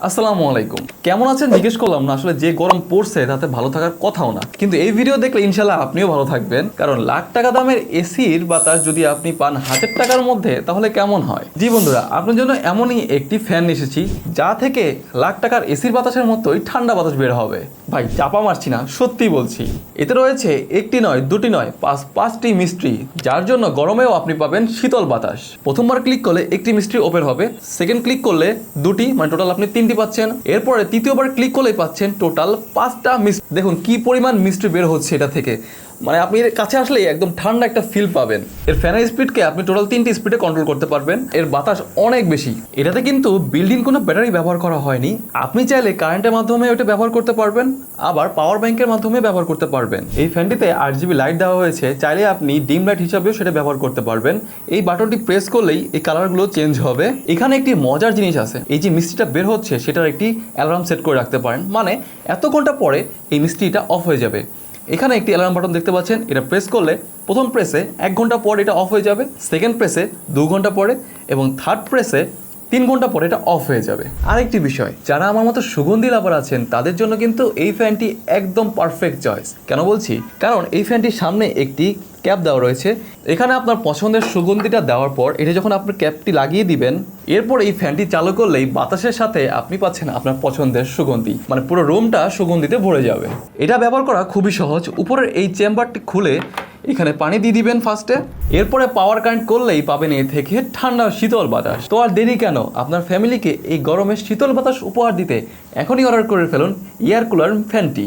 আসসালামু আলাইকুম। কেমন আছেন জিজ্ঞেস করলাম না, আসলে যে গরম পড়ছে তাতে ভালো থাকার কথাও না, কিন্তু এই ভিডিও দেখলে ইনশাল্লাহ আপনিও ভালো থাকবেন। কারণ লাখ টাকা দামের এসির বাতাস যদি আপনি পান 1000 টাকার মধ্যে তাহলে কেমন হয়। জি বন্ধুরা, আপনার জন্য এমনই একটি ফ্যান এসেছি যা থেকে লাখ টাকার এসির বাতাসের মতোই ঠান্ডা বাতাস বের হবে। ভাই চাপা মারছি না, সত্যি বলছি। এতে রয়েছে একটি নয়, দুটি নয়, পাঁচটি মিস্ট্রি, যার জন্য গরমেও আপনি পাবেন শীতল বাতাস। প্রথমবার ক্লিক করলে একটি মিস্ট্রি ওপেন হবে, সেকেন্ড ক্লিক করলে দুটি, মানে টোটাল আপনি তিনটি পাচ্ছেন। এরপরে তৃতীয়বার ক্লিক করলেই পাচ্ছেন টোটাল 5টা মিস্ট্রি। দেখুন কি পরিমাণ মিস্ট্রি বের হচ্ছে এটা থেকে, মানে আপনি এর কাছে আসলেই একদম ঠান্ডা একটা ফিল পাবেন। এর ফ্যানের স্পিডকে আপনি টোটাল 3টি স্পিডে কন্ট্রোল করতে পারবেন। এর বাতাস অনেক বেশি। এটাতে কিন্তু বিল্ডিং কোনো ব্যাটারি ব্যবহার করা হয়নি। আপনি চাইলে কারেন্টের মাধ্যমে ওটা ব্যবহার করতে পারবেন, আবার পাওয়ার ব্যাংকের মাধ্যমে ব্যবহার করতে পারবেন। এই ফ্যানটিতে 8GB লাইট দেওয়া হয়েছে, চাইলে আপনি ডিম লাইট হিসাবেও সেটা ব্যবহার করতে পারবেন। এই বাটনটি প্রেস করলেই এই কালারগুলো চেঞ্জ হবে। এখানে একটি মজার জিনিস আছে, এই যে মিস্ট্রিটা বের হচ্ছে সেটার একটি অ্যালার্ম সেট করে রাখতে পারেন, মানে এত ঘন্টা পরে এই মিস্ট্রিটা অফ হয়ে যাবে। এখানে একটি অ্যালার্ম বাটন দেখতে পাচ্ছেন, এটা প্রেস করলে প্রথম প্রেসে 1 ঘন্টা পর এটা অফ হয়ে যাবে, সেকেন্ড প্রেসে 2 ঘন্টা পরে এবং থার্ড প্রেসে 3 ঘন্টা পরে এটা অফ হয়ে যাবে। আরেকটি বিষয়, যারা আমার মতো সুগন্ধি লাভার আছেন তাদের জন্য কিন্তু এই ফ্যানটি একদম পারফেক্ট চয়েস। কেন বলছি? কারণ এই ফ্যানটির সামনে একটি ক্যাপ দেওয়া রয়েছে। এখানে আপনার পছন্দের সুগন্ধিটা দেওয়ার পর এটা যখন আপনার ক্যাপটি লাগিয়ে দিবেন, এরপর এই ফ্যানটি চালু করলেই বাতাসের সাথে আপনি পাচ্ছেন আপনার পছন্দের সুগন্ধি, মানে পুরো রুমটা সুগন্ধিতে ভরে যাবে। এটা ব্যবহার করা খুবই সহজ। উপরের এই চেম্বারটি খুলে এখানে পানি দিয়ে দিবেন ফার্স্টে, এরপরে পাওয়ার কারেন্ট করলেই পাবেন এ থেকে ঠান্ডা শীতল বাতাস। তো আর দেরি কেন, আপনার ফ্যামিলিকে এই গরমে শীতল বাতাস উপহার দিতে এখনই অর্ডার করে ফেলুন এয়ার কুলার ফ্যানটি।